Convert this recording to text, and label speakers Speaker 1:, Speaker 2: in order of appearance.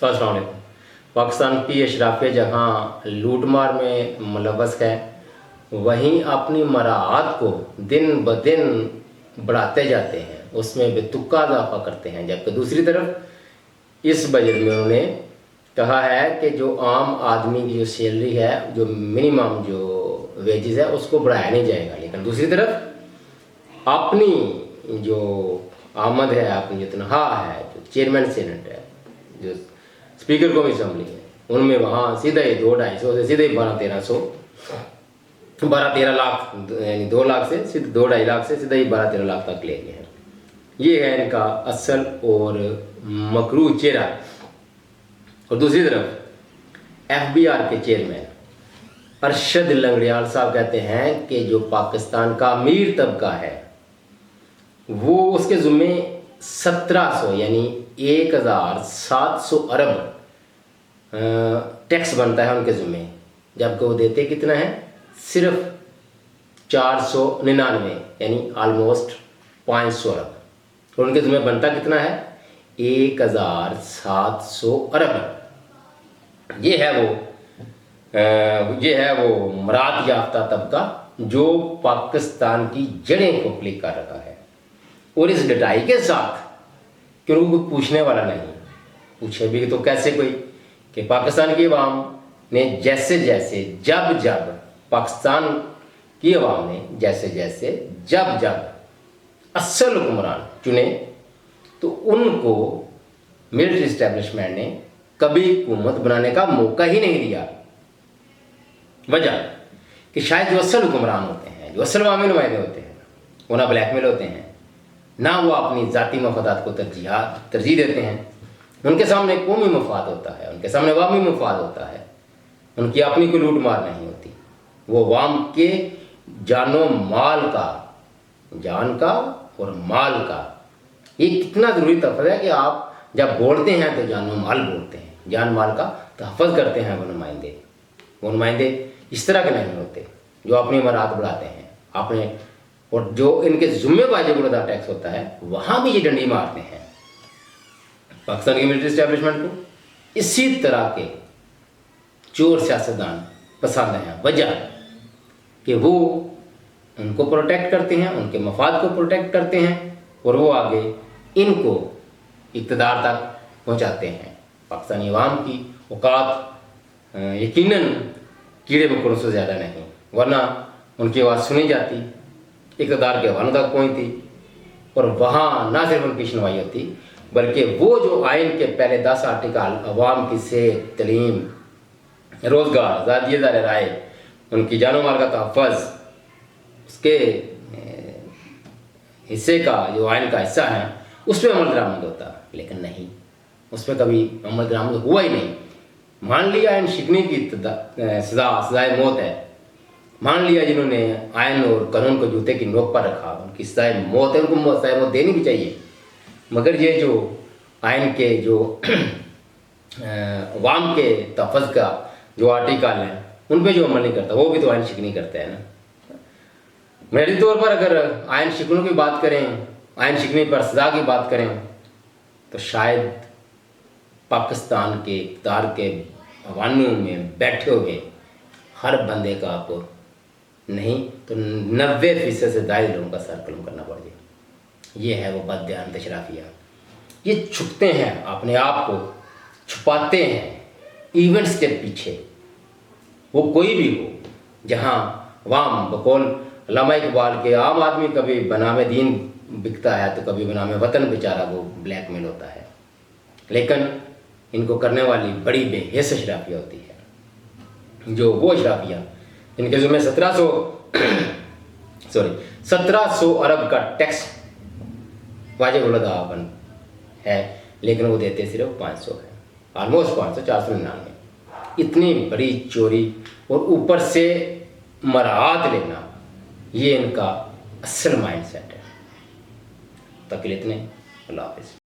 Speaker 1: अस्सलाम वालेकुम। पाकिस्तान की अशराफिया जहाँ लूटमार में मुलव्वस है, वहीं अपनी मराहत को दिन ब दिन बढ़ाते जाते हैं, उसमें बेतुका इजाफा करते हैं। जबकि दूसरी तरफ इस बजट में उन्होंने कहा है कि जो आम आदमी की जो सैलरी है, जो मिनिमम जो वेजेस है, उसको बढ़ाया नहीं जाएगा। लेकिन दूसरी तरफ अपनी जो आमद है, अपनी जो तनख्वाह है, जो चेयरमैन सेनेट है, जो स्पीकर कौमी असम्बली है, उनमें वहाँ सीधा ही 2-250 से सीधे 12-13 लाख, यानी 2 लाख से सीधे 2-2.5 लाख से सीधा ही 12-13 लाख तक ले गए हैं। ये है इनका असल और मकरूह चेहरा। और दूसरी तरफ FBR के चेयरमैन अरशद लंगड़ियाल साहब कहते हैं कि जो पाकिस्तान का अमीर तबका है, वो उसके ज़ुम्मे 1700 यानी 1700 अरब टैक्स बनता है उनके ज़ुम्मे। जबकि वो देते कितना है? सिर्फ 499 यानी ऑलमोस्ट 500 अरब। और उनके ज़ुम्मे बनता कितना है? 1700 अरब। ये है वो मराद याफ्ता तबका जो पाकिस्तान की जड़ें खोखली कर रखा है। और इस डटाई के साथ कि उनको कोई पूछने वाला नहीं, पूछे भी तो कैसे कोई, कि पाकिस्तान की अवाम ने जैसे जब पाकिस्तान की अवाम ने जैसे जब असल हुक्मरान चुने, तो उनको मिलिट्री इस्टेब्लिशमेंट ने कभी हुकूमत बनाने का मौका ही नहीं दिया। वजह कि शायद जो असल हुक्मरान होते हैं, जो असल अवामी नुमाइंदे होते हैं, वो ना ब्लैकमेल होते हैं, ना वो अपनी ज़ाती मफादात को तरजीह देते हैं। उनके सामने कौमी मफाद होता है, उनके सामने अवामी मफाद होता है। उनकी अपनी कोई लूट मार नहीं होती। वो अवाम के जानो माल का, जान का और माल का, ये कितना ज़रूरी तफर्क है कि आप जब बोलते हैं तो जानो माल बोलते हैं, जान माल का तहफ़्फ़ुज़ करते हैं। वो नुमाइंदे इस तरह के नहीं होते जो अपनी मराहत बढ़ाते हैं अपने, और जो इनके ज़ुम्मे वाजिब अदा टैक्स होता है, वहाँ भी ये डंडी मारते हैं पाकिस्तान की मिलिट्री इस्टेब्लिशमेंट को। इसी तरह के चोर सियासतदान पसंद हैं। वजह कि वो उनको प्रोटेक्ट करते हैं, उनके मफाद को प्रोटेक्ट करते हैं, और वो आगे इनको इक़्तिदार तक पहुंचाते हैं। पाकिस्तानी अवाम की औकात यकीनन कीड़े मकोड़ों से ज़्यादा नहीं, वरना उनकी आवाज़ सुनी जाती, इक़्तिदार के हवालों तक पहुँचती, और वहाँ ना सिर्फ उनकी सुनवाई होती, बल्कि वो जो आइन के पहले 10 आर्टिकल अवाम की सेहत, तलीम, रोज़गार, आज़ादी राय, उनकी जानो माल का तहफ़्फ़ुज़, उसके हिस्से का जो आइन का हिस्सा है, उस पर अमल दरामद होता। लेकिन नहीं, उस पर कभी अमल दरामद हुआ ही नहीं। मान लिया आइन शिकनी की सज़ाए मौत है, मान लिया जिन्होंने आइन और कानून को जूते की नोक पर रखा, उनकी सज़ाए मौत है, उनको सज़ाए मौत देनी भी चाहिए। मगर ये जो आइन के जो अवाम के तहफ़्फ़ुज़ का जो आर्टिकल हैं, उन पे जो अमल नहीं करता, वो भी तो आइन शिकनी करते हैं ना। मेरे तौर पर अगर आइन शिकनों की बात करें, आइन शिकनी पर सज़ा की बात करें, तो शायद पाकिस्तान के इक़्तिदार के हवानों में बैठे हुए हर बंदे का आपको नहीं तो 90% से ज़्यादा लोगों का सर कलम करना पड़ जाए। ये है वो बददियानत अशराफिया। ये छुपते हैं, अपने आप को छुपाते हैं इवेंट्स के पीछे। वो कोई भी हो, जहाँ अवाम बकौल अल्लामा इकबाल के आम आदमी कभी बनामे दीन बिकता है, तो कभी बनामे वतन बेचारा वो ब्लैकमेल होता है। लेकिन इनको करने वाली बड़ी बेहिस अशराफिया होती है, जो वो अशराफिया जिनके ज़ुम्मे 1700 अरब का टैक्स वाजिब अदा है, लेकिन वो देते सिर्फ 500 है, ऑलमोस्ट 500, 499। इतनी बड़ी चोरी और ऊपर से मराहत लेना, ये इनका असल माइंड सेट है। तक इतने, अल्लाह हाफ़िज़।